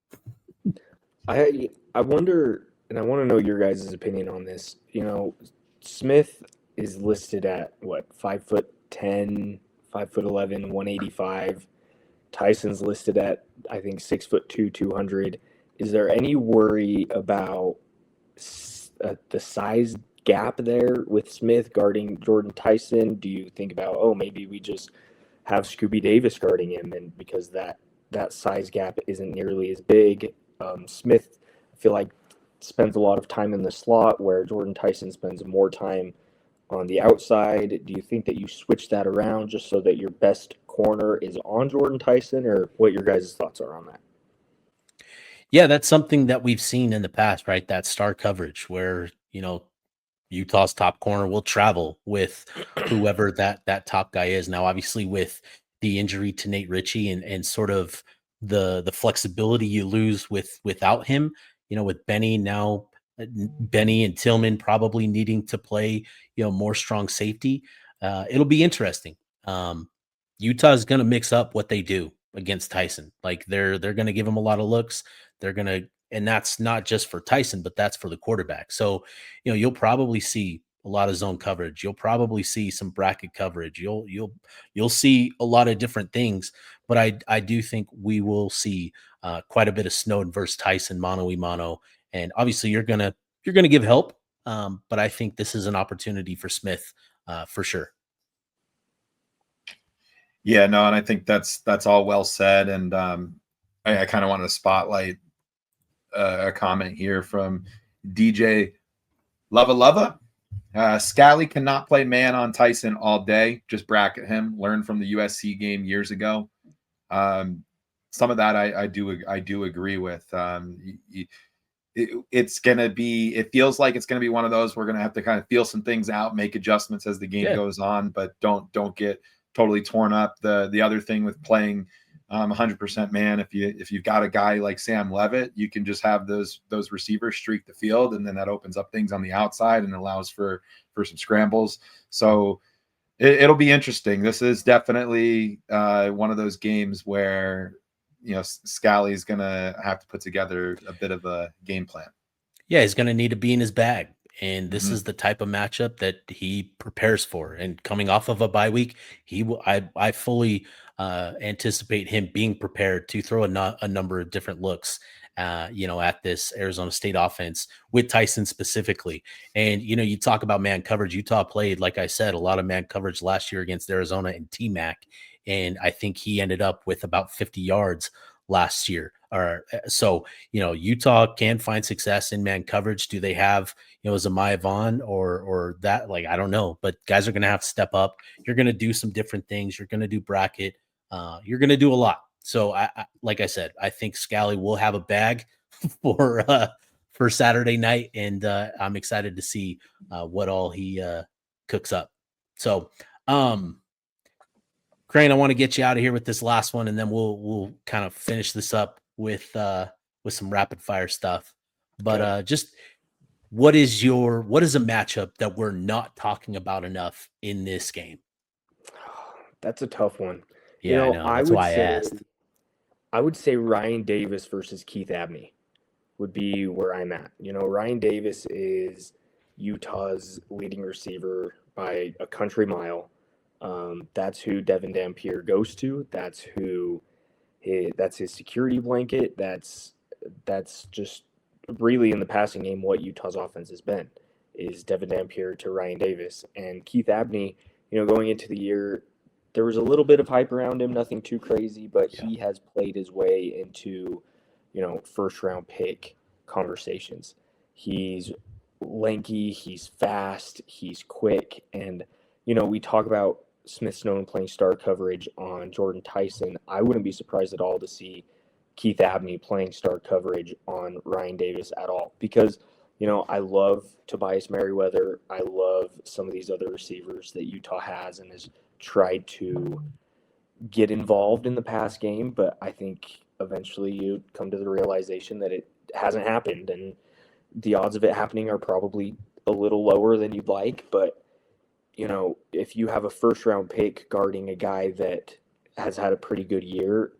Speaker 3: I wonder, and I want to know your guys' opinion on this. Smith is listed at what, 5'10", 5'11", 185. Tyson's listed at, I think, 6'2", 200. Is there any worry about the size gap there with Smith guarding Jordan Tyson? Do you think about, maybe we just have Scooby Davis guarding him, and because that size gap isn't nearly as big? Smith, I feel like, spends a lot of time in the slot, where Jordan Tyson spends more time on the outside. Do you think that you switch that around just so that your best corner is on Jordan Tyson, or what your guys' thoughts are on that?
Speaker 1: Yeah, that's something that we've seen in the past, right? That star coverage where, Utah's top corner will travel with whoever that top guy is. Now, obviously, with the injury to Nate Ritchie and sort of the flexibility you lose without him, with Benny and Tillman probably needing to play, more strong safety. It'll be interesting. Utah is going to mix up what they do against Tyson. Like they're going to give him a lot of looks. And that's not just for Tyson, but that's for the quarterback. So, you'll probably see a lot of zone coverage. You'll probably see some bracket coverage. You'll see a lot of different things, but I do think we will see quite a bit of Snowden versus Tyson mano-a-mano. And obviously you're going to give help. But I think this is an opportunity for Smith for sure.
Speaker 2: Yeah, no, and I think that's all well said. And I kind of wanted to spotlight a comment here from DJ Lava. Scally cannot play man on Tyson all day. Just bracket him. Learned from the USC game years ago. Some of that I do agree with. It's gonna be. It feels like it's gonna be one of those. We're gonna have to kind of feel some things out, make adjustments as the game goes on, but don't get totally torn up. The other thing with playing 100% man, if you've got a guy like Sam Leavitt, you can just have those receivers streak the field, and then that opens up things on the outside and allows for some scrambles. So it'll be interesting. This is definitely one of those games where Scally's gonna have to put together a bit of a game plan.
Speaker 1: Yeah, he's gonna need to be in his bag. And this is the type of matchup that he prepares for. And coming off of a bye week, I fully anticipate him being prepared to throw a number of different looks, at this Arizona State offense with Tyson specifically. And, you talk about man coverage. Utah played, like I said, a lot of man coverage last year against Arizona and T-Mac. And I think he ended up with about 50 yards last year. So, Utah can find success in man coverage. Do they have, Zamaya Vaughn or that? Like, I don't know, but guys are going to have to step up. You're going to do some different things. You're going to do bracket. You're going to do a lot. So like I said, I think Scally will have a bag for Saturday night. And I'm excited to see what all he cooks up. So, Crane, I want to get you out of here with this last one, and then we'll kind of finish this up with some rapid fire stuff. But just what is a matchup that we're not talking about enough in this game?
Speaker 3: That's a tough one.
Speaker 1: Yeah, I know. That's why I asked.
Speaker 3: I would say Ryan Davis versus Keith Abney would be where I'm at. Ryan Davis is Utah's leading receiver by a country mile. That's who Devin Dampier goes to. That's his security blanket. That's just really in the passing game what Utah's offense has been, is Devin Dampier to Ryan Davis. And Keith Abney, going into the year, there was a little bit of hype around him, nothing too crazy, but he has played his way into, first round pick conversations. He's lanky, he's fast, he's quick, and we talk about Smith Snowden playing star coverage on Jordan Tyson. I wouldn't be surprised at all to see Keith Abney playing star coverage on Ryan Davis at all, because I love Tobias Merriweather. I love some of these other receivers that Utah has and has tried to get involved in the pass game, but I think eventually you come to the realization that it hasn't happened, and the odds of it happening are probably a little lower than you'd like. But if you have a first round pick guarding a guy that has had a pretty good year,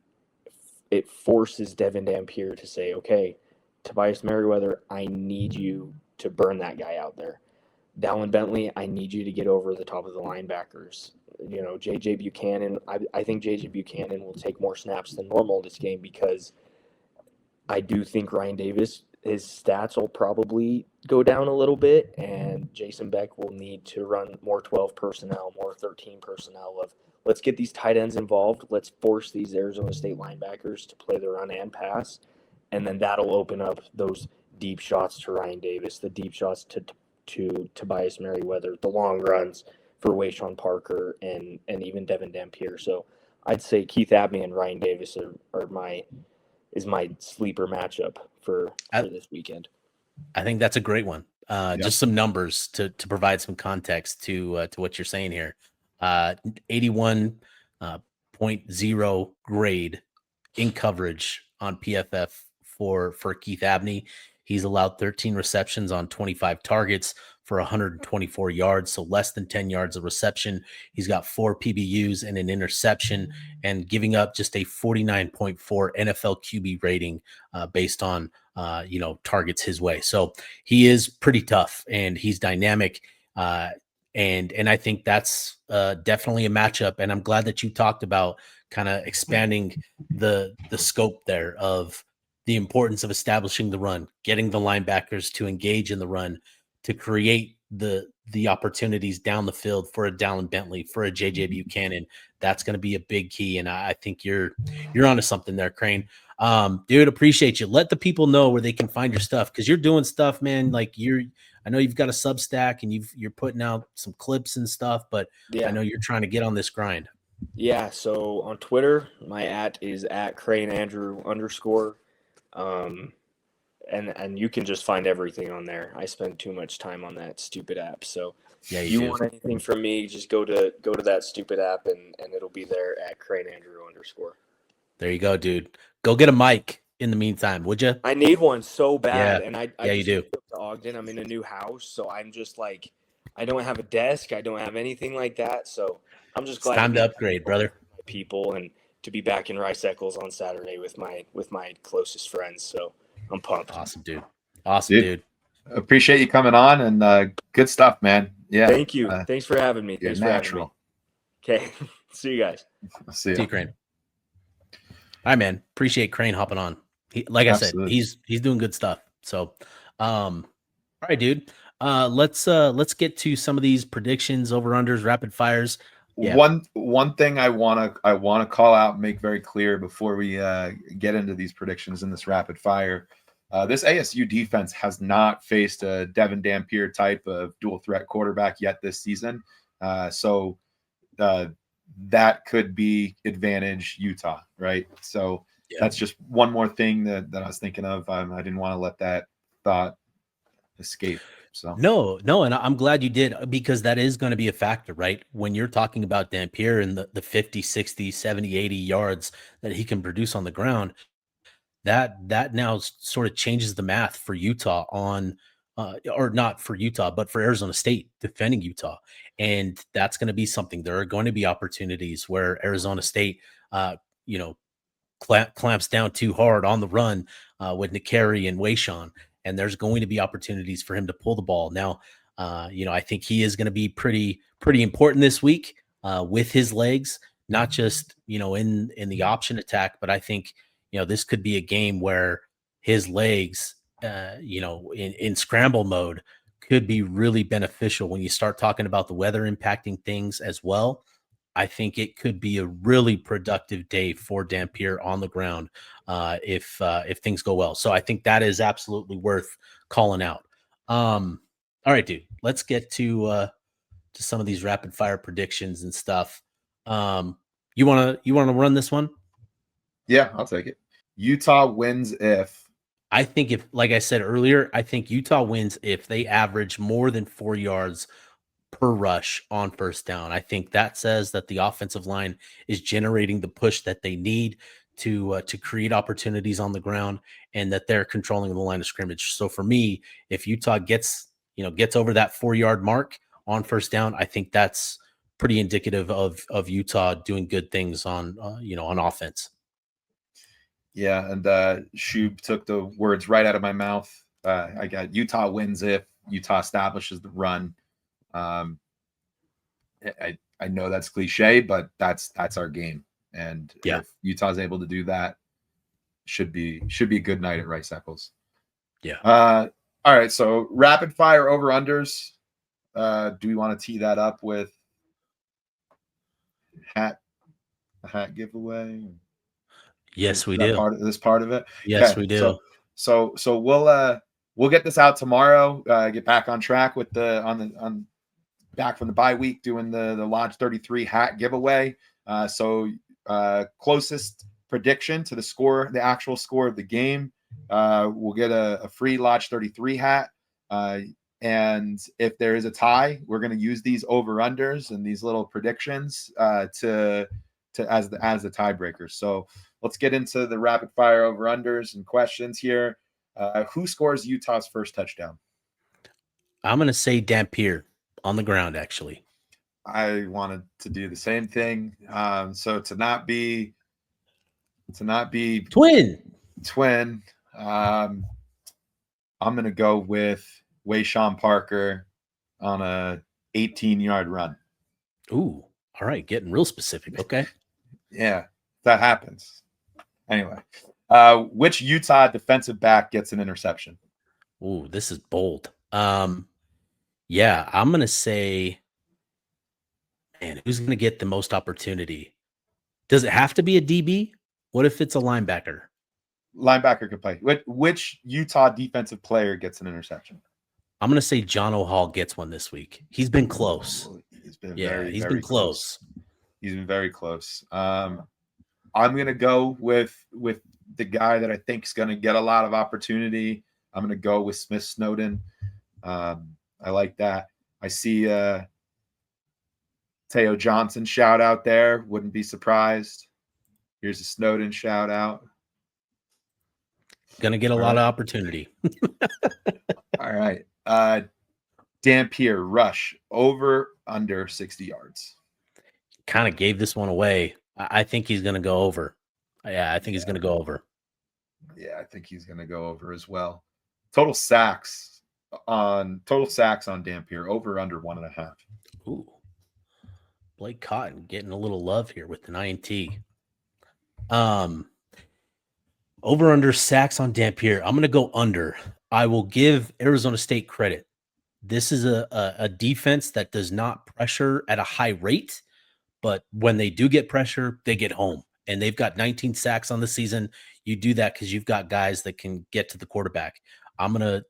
Speaker 3: it forces Devin Dampier to say, okay, Tobias Merriweather, I need you to burn that guy out there. Dallin Bentley, I need you to get over the top of the linebackers. JJ Buchanan, I think JJ Buchanan will take more snaps than normal this game, because I do think Ryan Davis, his stats will probably go down a little bit, and Jason Beck will need to run more 12 personnel, more 13 personnel of, let's get these tight ends involved. Let's force these Arizona State linebackers to play the run and pass. And then that'll open up those deep shots to Ryan Davis, the deep shots to Tobias Merriweather, the long runs for Wayshawn Parker and even Devin Dampier. So I'd say Keith Abney and Ryan Davis are my sleeper matchup for this weekend.
Speaker 1: I think that's a great one. Just some numbers to provide some context to what you're saying here. 81.0 grade in coverage on PFF for Keith Abney. He's allowed 13 receptions on 25 targets for 124 yards, so less than 10 yards of reception. He's got 4 PBUs and an interception, and giving up just a 49.4 NFL QB rating based on targets his way. So he is pretty tough, and he's dynamic. And I think that's definitely a matchup. And I'm glad that you talked about kind of expanding the scope there of the importance of establishing the run, getting the linebackers to engage in the run, to create the opportunities down the field for a Dallin Bentley, for a JJ Buchanan. That's going to be a big key, and I think you're onto something there, Crane. Dude, appreciate you. Let the people know where they can find your stuff, because you're doing stuff, man. Like I know you've got a Substack and you're putting out some clips and stuff, but I know you're trying to get on this grind.
Speaker 3: Yeah, so on Twitter, my @ is @CraneAndrew_. And you can just find everything on there. I spend too much time on that stupid app. So if you want anything from me, just go to that stupid app and it'll be there @CraneAndrew_.
Speaker 1: There you go, dude. Go get a mic in the meantime, would you?
Speaker 3: I need one so bad.
Speaker 1: Yeah.
Speaker 3: And I
Speaker 1: you
Speaker 3: just
Speaker 1: do.
Speaker 3: moved to Ogden. I'm in a new house, so I'm just like, I don't have a desk. I don't have anything like that. So I'm just glad
Speaker 1: time to upgrade, brother.
Speaker 3: People, and to be back in Rice Eccles on Saturday with my closest friends. So I'm pumped.
Speaker 1: Awesome, dude.
Speaker 2: Appreciate you coming on, and good stuff, man. Yeah.
Speaker 3: Thank you. Thanks for having me. Thanks for having me. Okay. See you guys.
Speaker 2: See you,
Speaker 1: Crane. All right, man. Appreciate Crane hopping on. Like I said, he's doing good stuff. So, all right, dude. Let's get to some of these predictions, over-unders, rapid fires. Yeah.
Speaker 2: One thing I want to call out and make very clear before we get into these predictions in this rapid fire. This ASU defense has not faced a Devin Dampier type of dual threat quarterback yet this season. So that could be advantage Utah, right? So that's just one more thing that I was thinking of. I didn't want to let that thought escape. So
Speaker 1: no, and I'm glad you did, because that is going to be a factor, right? When you're talking about Dampier and the 50, 60, 70, 80 yards that he can produce on the ground, that now sort of changes the math for Utah on or not for Utah, but for Arizona State defending Utah. And that's going to be something. There are going to be opportunities where Arizona State, clamps down too hard on the run with Nakari and Wayshawn. And there's going to be opportunities for him to pull the ball. Now, I think he is going to be pretty important this week with his legs, not just, in the option attack, but I think, this could be a game where his legs, in scramble mode could be really beneficial when you start talking about the weather impacting things as well. I think it could be a really productive day for Dampier on the ground if things go well. So I think that is absolutely worth calling out. All right, dude, let's get to some of these rapid fire predictions and stuff. You want to run this one?
Speaker 2: Yeah, I'll take it. Utah wins if.
Speaker 1: I think if, like I said earlier, I think Utah wins if they average more than 4 yards per rush on first down. I think that says that the offensive line is generating the push that they need to create opportunities on the ground, and that they're controlling the line of scrimmage. So for me, if Utah gets over that 4 yard mark on first down, I think that's pretty indicative of Utah doing good things on on offense.
Speaker 2: Yeah, and Shub took the words right out of my mouth. I got Utah wins if Utah establishes the run. I know that's cliche, but that's our game. And if Utah's able to do that, should be a good night at Rice Eccles.
Speaker 1: Yeah.
Speaker 2: All right. So rapid fire over unders. Do we want to tee that up with a hat giveaway?
Speaker 1: Yes, we do.
Speaker 2: This part of it.
Speaker 1: Yes, we do.
Speaker 2: So we'll get this out tomorrow. Get back on track with back from the bye week, doing the Lodge 33 hat giveaway. So closest prediction to the actual score of the game, we'll get a free Lodge 33 hat. And if there is a tie, we're going to use these over unders and these little predictions as the tiebreakers. So let's get into the rapid fire over unders and questions here. Who scores Utah's first touchdown?
Speaker 1: I'm going to say Dampier on the ground, actually.
Speaker 2: I wanted to do the same thing. So to not be
Speaker 1: twin.
Speaker 2: I'm going to go with Wayshawn Parker on a 18-yard run.
Speaker 1: Ooh, all right. Getting real specific. Okay.
Speaker 2: Yeah, that happens. Anyway, which Utah defensive back gets an interception?
Speaker 1: Ooh, this is bold. Yeah, I'm gonna say, man, who's gonna get the most opportunity? Does it have to be a DB? What if it's a linebacker?
Speaker 2: Linebacker could play. Which Utah defensive player gets an interception?
Speaker 1: I'm gonna say John O'Hall gets one this week. He's been close.
Speaker 2: He's been
Speaker 1: Yeah,
Speaker 2: very,
Speaker 1: he's
Speaker 2: very
Speaker 1: been
Speaker 2: close.
Speaker 1: close.
Speaker 2: He's been very close. I'm gonna go with the guy that I think is gonna get a lot of opportunity. I'm gonna go with Smith Snowden. I like that. I see Teo Johnson shout out there. Wouldn't be surprised. Here's a Snowden shout out.
Speaker 1: Gonna get a
Speaker 2: All
Speaker 1: lot
Speaker 2: right.
Speaker 1: of opportunity.
Speaker 2: All right. Dampier rush over under 60 yards.
Speaker 1: Kind of gave this one away. I think he's gonna go over. Yeah, I think he's gonna go over.
Speaker 2: Yeah, I think he's gonna go over as well. Total sacks on Dampier over under 1.5.
Speaker 1: Ooh. Blake Cotton getting a little love here with an INT. Over under sacks on Dampier. I'm gonna go under. I will give Arizona State credit. This is a defense that does not pressure at a high rate, but when they do get pressure, they get home. And they've got 19 sacks on the season. You do that because you've got guys that can get to the quarterback. I'm gonna,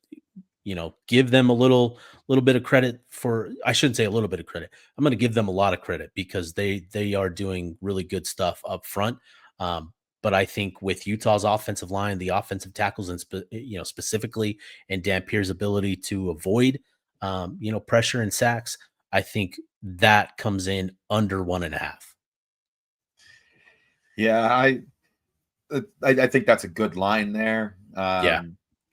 Speaker 1: give them a little bit of credit for. I shouldn't say a little bit of credit. I'm gonna give them a lot of credit because they are doing really good stuff up front. But I think with Utah's offensive line, the offensive tackles, and specifically, and Dampier's ability to avoid pressure and sacks, I think that comes in under 1.5.
Speaker 2: Yeah, I think that's a good line there.
Speaker 1: Yeah.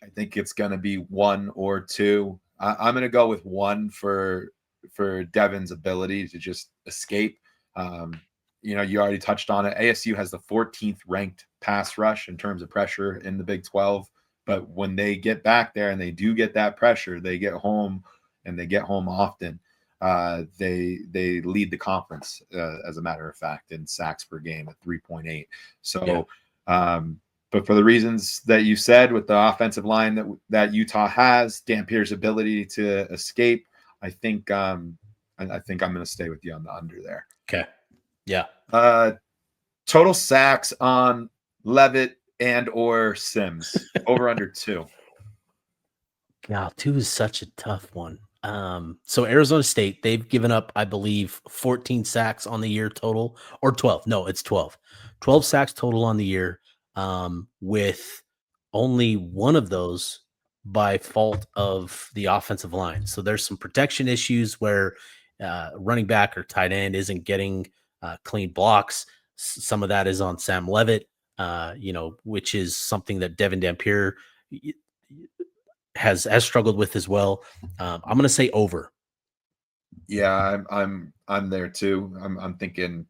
Speaker 2: I think it's going to be 1 or 2. I'm going to go with 1 for Devin's ability to just escape. You already touched on it. ASU has the 14th ranked pass rush in terms of pressure in the Big 12. But when they get back there and they do get that pressure, they get home, and they get home often. They lead the conference, as a matter of fact, in sacks per game at 3.8. So, but for the reasons that you said, with the offensive line that Utah has, Dampier's ability to escape, I think I'm going to stay with you on the under there.
Speaker 1: Okay. Yeah.
Speaker 2: Total sacks on Leavitt and or Sims over under 2.
Speaker 1: Now, 2 is such a tough one. So Arizona State, they've given up, I believe, 14 sacks on the year total, or 12. No, it's 12. 12 sacks total on the year, with only one of those by fault of the offensive line. So there's some protection issues where running back or tight end isn't getting clean blocks. Some of that is on Sam Leavitt, which is something that Devin Dampier has struggled with as well. I'm going to say over.
Speaker 2: Yeah, I'm there too. I'm thinking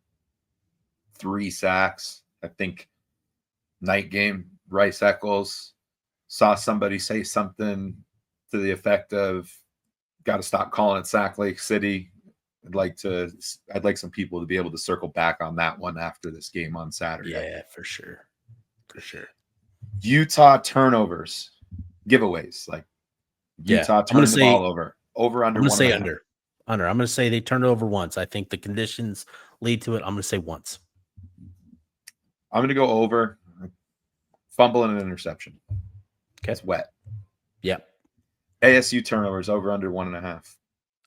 Speaker 2: 3 sacks. I think night game, Rice Eccles saw somebody say something to the effect of, got to stop calling it Sack Lake City. I'd like some people to be able to circle back on that one after this game on Saturday.
Speaker 1: Yeah, for sure. For sure.
Speaker 2: Utah turnovers, giveaways, like Utah turning the ball over under.
Speaker 1: I'm going to say under. I'm going to say they turned it over once. I think the conditions lead to it. I'm going to say once.
Speaker 2: I'm going to go over. Fumble and an interception.
Speaker 1: Okay.
Speaker 2: It's wet.
Speaker 1: Yeah.
Speaker 2: ASU turnovers over under 1.5.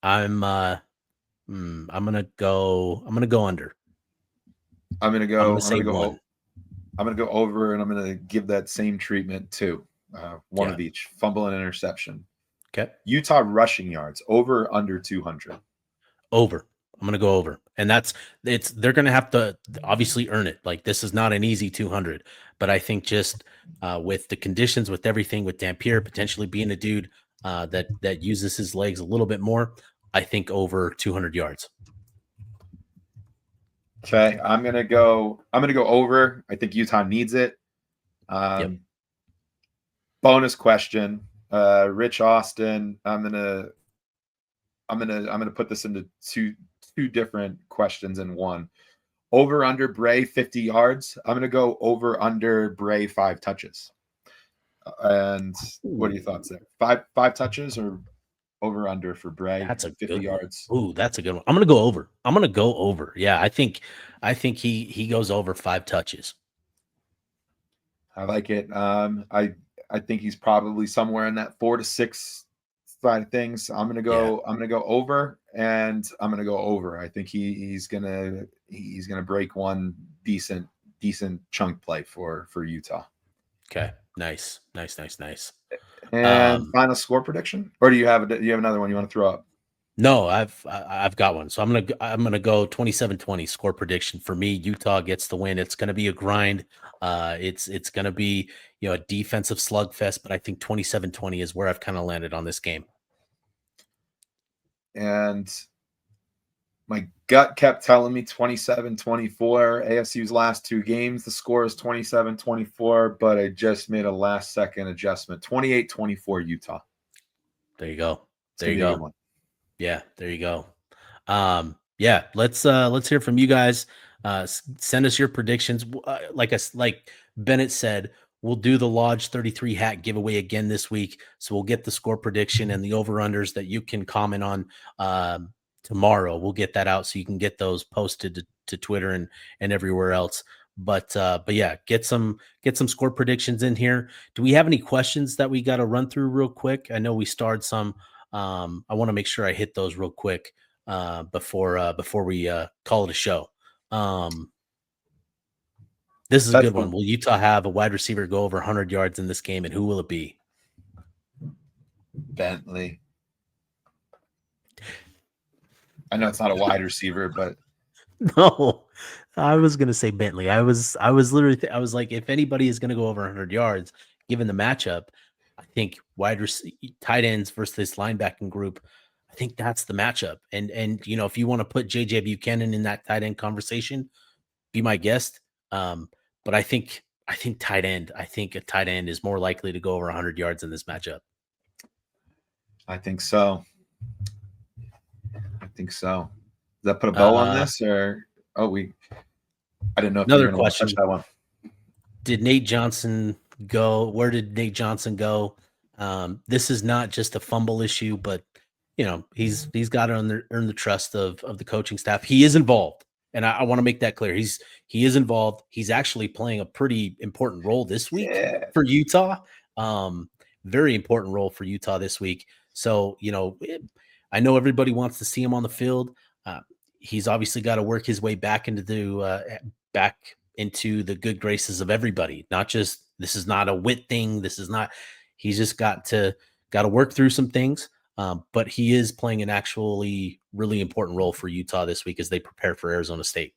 Speaker 1: I'm going to go under.
Speaker 2: I'm going to go over, and I'm going to give that same treatment too. One of each. Fumble and interception.
Speaker 1: Okay.
Speaker 2: Utah rushing yards over under 200.
Speaker 1: Over. I'm going to go over. And they're going to have to obviously earn it. Like, this is not an easy 200, but I think just with the conditions, with everything, with Dampier potentially being a dude that uses his legs a little bit more, I think over 200 yards.
Speaker 2: Okay. I'm going to go over. I think Utah needs it. Bonus question. Rich Austin, I'm gonna put this into two different questions in one. Over under Bray 50 yards. I'm gonna go over under Bray 5 touches. And what are your thoughts there? Five touches or over under for Bray.
Speaker 1: That's a
Speaker 2: 50
Speaker 1: good
Speaker 2: yards.
Speaker 1: one. Ooh, that's a good one. I'm gonna go over. I'm gonna go over. Yeah, I think he goes over 5 touches.
Speaker 2: I like it. I think he's probably somewhere in that 4 to 6 side of things. I'm gonna go over, and I'm gonna go over. I think he's gonna break one decent chunk play for Utah.
Speaker 1: Okay, nice.
Speaker 2: And final score prediction, or do you have another one you want to throw up?
Speaker 1: No, I've got one. So I'm gonna go 27-20 score prediction for me. Utah gets the win. It's gonna be a grind. It's gonna be a defensive slugfest, but I think 27-20 is where I've kind of landed on this game.
Speaker 2: And my gut kept telling me 27-24. ASU's last 2 games, the score is 27-24, but I just made a last second adjustment. 28-24 Utah.
Speaker 1: There you go.
Speaker 2: There you go.
Speaker 1: Yeah, there you go. Yeah, let's hear from you guys. Send us your predictions. Like Bennett said, we'll do the Lodge 33 hat giveaway again this week. So we'll get the score prediction and the over-unders that you can comment on tomorrow. We'll get that out so you can get those posted to Twitter and everywhere else. But yeah, get some score predictions in here. Do we have any questions that we got to run through real quick? I know we starred some. I want to make sure I hit those real quick before we call it a show. This is a good one. Will Utah have a wide receiver go over 100 yards in this game, and who will it be?
Speaker 2: Bentley. I know it's not a wide receiver, but
Speaker 1: no, I was gonna say Bentley. I was literally I was like, if anybody is gonna go over 100 yards, given the matchup, I think tight ends versus this linebacking group. I think that's the matchup. And if you want to put JJ Buchanan in that tight end conversation, be my guest. But I think tight end. I think a tight end is more likely to go over 100 yards in this matchup.
Speaker 2: I think so. Does that put a bow on this, or I didn't know if
Speaker 1: another
Speaker 2: you were going to
Speaker 1: question.
Speaker 2: touch that one.
Speaker 1: Did Nate Johnson go? Where did Nate Johnson go? This is not just a fumble issue, but he's got to earn the trust of the coaching staff. He is involved, and I want to make that clear. He is involved. He's actually playing a pretty important role this week for Utah. Very important role for Utah this week. So I know everybody wants to see him on the field. He's obviously got to work his way back into the good graces of everybody. Not just, this is not a wit thing. He's just got to work through some things. But he is playing an actually really important role for Utah this week as they prepare for Arizona State.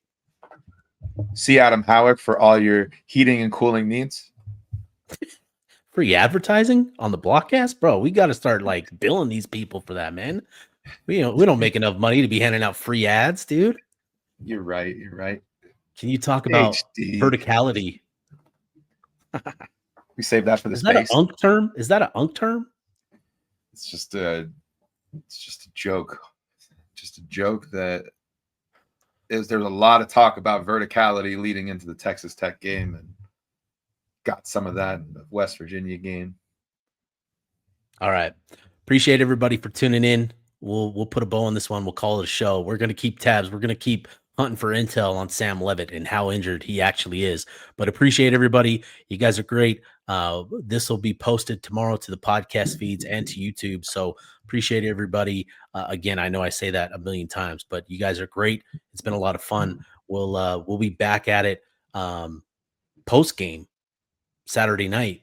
Speaker 2: See Adam Howick for all your heating and cooling needs.
Speaker 1: Free advertising on the Blockcast, bro. We got to start billing these people for that, man. We don't make enough money to be handing out free ads, dude.
Speaker 2: You're right.
Speaker 1: Can you talk about verticality?
Speaker 2: We save that for the
Speaker 1: space. Is that an UNC term? Is that an UNC term?
Speaker 2: It's just a joke. Just a joke that there's a lot of talk about verticality leading into the Texas Tech game, and got some of that in the West Virginia game.
Speaker 1: All right. Appreciate everybody for tuning in. We'll put a bow on this one. We'll call it a show. We're going to keep tabs. We're going to keep hunting for intel on Sam Leavitt and how injured he actually is. But appreciate everybody. You guys are great. This will be posted tomorrow to the podcast feeds and to YouTube. So appreciate everybody. Again, I know I say that a million times, but you guys are great. It's been a lot of fun. We'll be back at it post game Saturday night.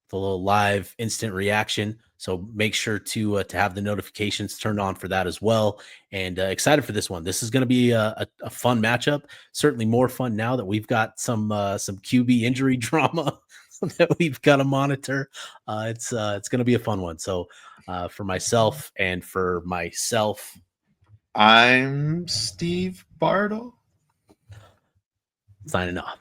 Speaker 1: The little live instant reaction. So make sure to have the notifications turned on for that as well. And excited for this one. This is going to be a fun matchup. Certainly more fun now that we've got some QB injury drama that we've got to monitor. It's going to be a fun one. So for myself,
Speaker 2: I'm Steve Bartle.
Speaker 1: Signing off.